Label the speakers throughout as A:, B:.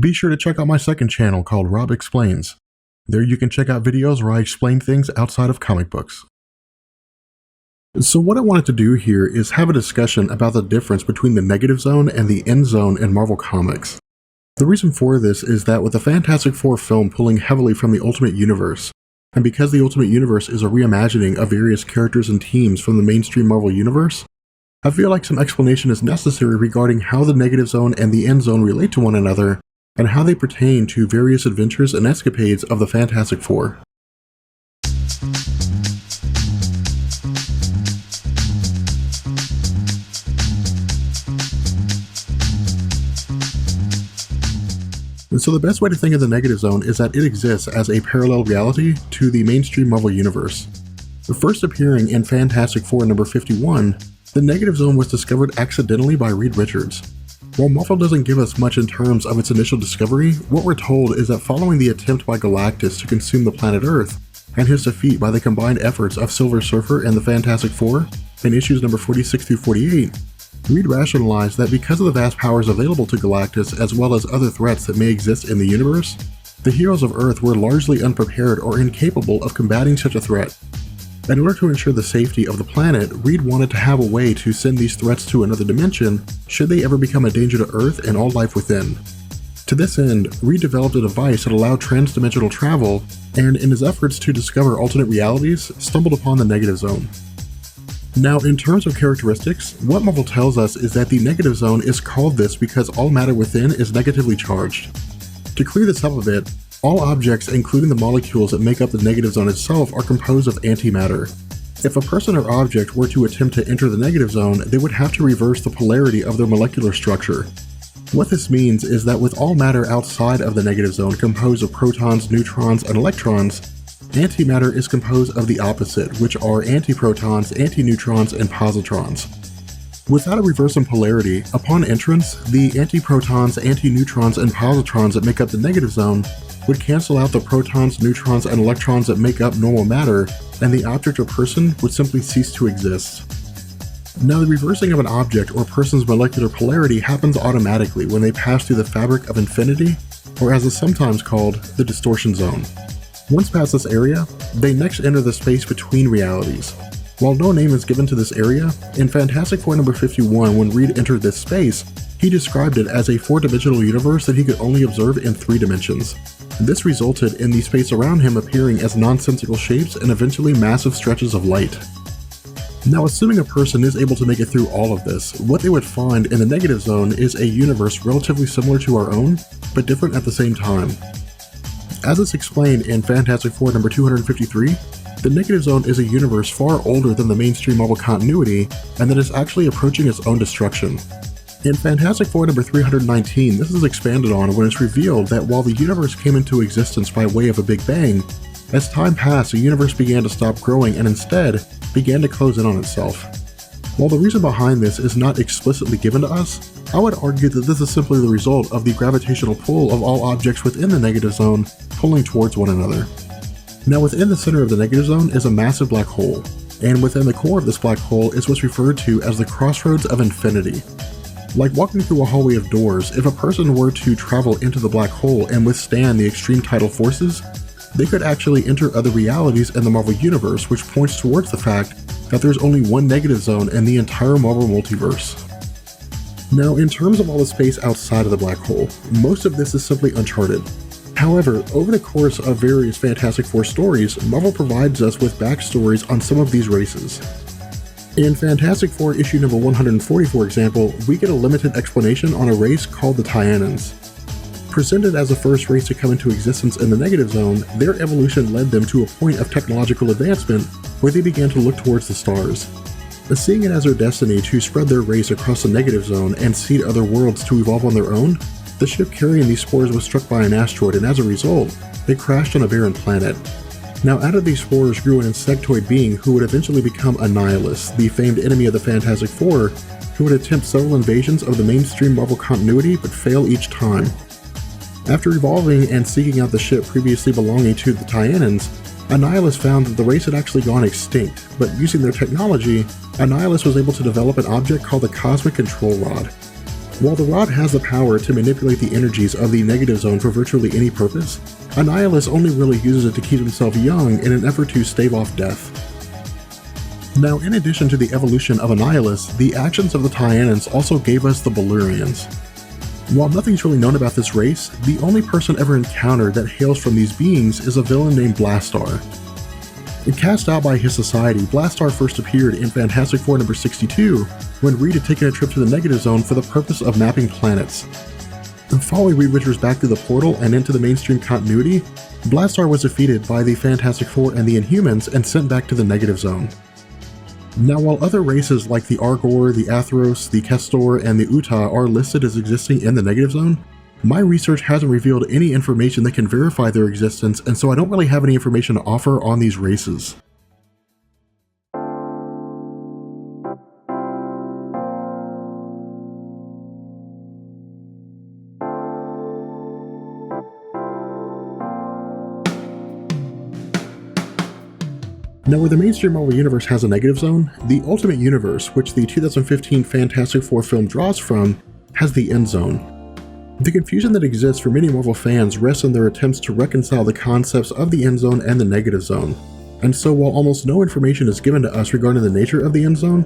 A: Be sure to check out my second channel called Rob Explains. There you can check out videos where I explain things outside of comic books. So what I wanted to do here is have a discussion about the difference between the negative zone and the end zone in Marvel Comics. The reason for this is that with the Fantastic Four film pulling heavily from the Ultimate Universe, and because the Ultimate Universe is a reimagining of various characters and teams from the mainstream Marvel Universe, I feel like some explanation is necessary regarding how the negative zone and the end zone relate to one another, and how they pertain to various adventures and escapades of the Fantastic Four. And so the best way to think of the negative zone is that it exists as a parallel reality to the mainstream Marvel Universe. First appearing in Fantastic Four number 51, the negative zone was discovered accidentally by Reed Richards. While Marvel doesn't give us much in terms of its initial discovery, what we're told is that following the attempt by Galactus to consume the planet Earth, and his defeat by the combined efforts of Silver Surfer and the Fantastic Four in issues number 46 through 48, Reed rationalized that because of the vast powers available to Galactus as well as other threats that may exist in the universe, the heroes of Earth were largely unprepared or incapable of combating such a threat. In order to ensure the safety of the planet, Reed wanted to have a way to send these threats to another dimension should they ever become a danger to Earth and all life within. To this end, Reed developed a device that allowed trans-dimensional travel, and in his efforts to discover alternate realities, stumbled upon the negative zone. Now, in terms of characteristics, what Marvel tells us is that the negative zone is called this because all matter within is negatively charged. To clear this up a bit, all objects, including the molecules that make up the negative zone itself, are composed of antimatter. If a person or object were to attempt to enter the negative zone, they would have to reverse the polarity of their molecular structure. What this means is that with all matter outside of the negative zone composed of protons, neutrons, and electrons, antimatter is composed of the opposite, which are antiprotons, antineutrons, and positrons. Without a reverse in polarity, upon entrance, the antiprotons, antineutrons, and positrons that make up the negative zone would cancel out the protons, neutrons, and electrons that make up normal matter, and the object or person would simply cease to exist. Now, the reversing of an object or person's molecular polarity happens automatically when they pass through the fabric of infinity, or as it's sometimes called, the distortion zone. Once past this area, they next enter the space between realities. While no name is given to this area, in Fantastic Four number 51, when Reed entered this space, he described it as a four-dimensional universe that he could only observe in 3 dimensions. This resulted in the space around him appearing as nonsensical shapes and eventually massive stretches of light. Now, assuming a person is able to make it through all of this, what they would find in the negative zone is a universe relatively similar to our own, but different at the same time. As it's explained in Fantastic Four number 253, the negative zone is a universe far older than the mainstream Marvel continuity, and that is actually approaching its own destruction. In Fantastic Four number 319, this is expanded on when it's revealed that while the universe came into existence by way of a Big Bang, as time passed, the universe began to stop growing and instead began to close in on itself. While the reason behind this is not explicitly given to us, I would argue that this is simply the result of the gravitational pull of all objects within the negative zone pulling towards one another. Now, within the center of the negative zone is a massive black hole, and within the core of this black hole is what's referred to as the crossroads of infinity. Like walking through a hallway of doors, if a person were to travel into the black hole and withstand the extreme tidal forces, they could actually enter other realities in the Marvel Universe, which points towards the fact that there's only one negative zone in the entire Marvel multiverse. Now, in terms of all the space outside of the black hole, most of this is simply uncharted. However, over the course of various Fantastic Four stories, Marvel provides us with backstories on some of these races. In Fantastic Four issue number 140, for example, we get a limited explanation on a race called the Tyanans. Presented as the first race to come into existence in the negative zone, their evolution led them to a point of technological advancement where they began to look towards the stars. Seeing it as their destiny to spread their race across the negative zone and seed other worlds to evolve on their own, the ship carrying these spores was struck by an asteroid, and as a result, it crashed on a barren planet. Now, out of these spores grew an insectoid being who would eventually become Annihilus, the famed enemy of the Fantastic Four, who would attempt several invasions of the mainstream Marvel continuity but fail each time. After evolving and seeking out the ship previously belonging to the Tyanans, Annihilus found that the race had actually gone extinct, but using their technology, Annihilus was able to develop an object called the Cosmic Control Rod. While the rod has the power to manipulate the energies of the negative zone for virtually any purpose, Annihilus only really uses it to keep himself young in an effort to stave off death. Now, in addition to the evolution of Annihilus, the actions of the Tyanans also gave us the Bellurians. While nothing's really known about this race, the only person ever encountered that hails from these beings is a villain named Blastar. Cast out by his society, Blastar first appeared in Fantastic Four number 62, when Reed had taken a trip to the Negative Zone for the purpose of mapping planets. Following Reed Richards back through the portal and into the mainstream continuity, Blastar was defeated by the Fantastic Four and the Inhumans and sent back to the Negative Zone. Now, while other races like the Argor, the Athros, the Kestor, and the Uta are listed as existing in the Negative Zone, my research hasn't revealed any information that can verify their existence, and so I don't really have any information to offer on these races. Now, where the mainstream Marvel Universe has a Negative Zone, the Ultimate Universe, which the 2015 Fantastic Four film draws from, has the End Zone. The confusion that exists for many Marvel fans rests on their attempts to reconcile the concepts of the End Zone and the Negative Zone, and so while almost no information is given to us regarding the nature of the End Zone,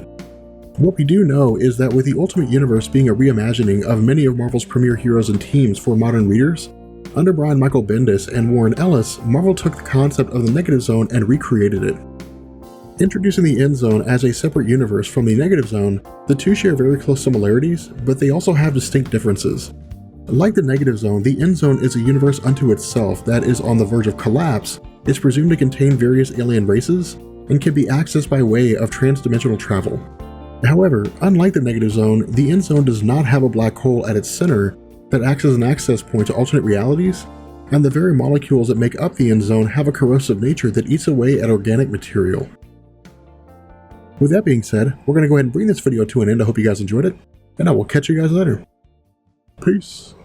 A: what we do know is that with the Ultimate Universe being a reimagining of many of Marvel's premier heroes and teams for modern readers, under Brian Michael Bendis and Warren Ellis, Marvel took the concept of the Negative Zone and recreated it. Introducing the End Zone as a separate universe from the Negative Zone, the two share very close similarities, but they also have distinct differences. Like the Negative Zone, the End Zone is a universe unto itself that is on the verge of collapse, is presumed to contain various alien races, and can be accessed by way of transdimensional travel. However, unlike the Negative Zone, the End Zone does not have a black hole at its center that acts as an access point to alternate realities, and the very molecules that make up the End Zone have a corrosive nature that eats away at organic material. With that being said, we're going to go ahead and bring this video to an end. I hope you guys enjoyed it, and I will catch you guys later. Peace.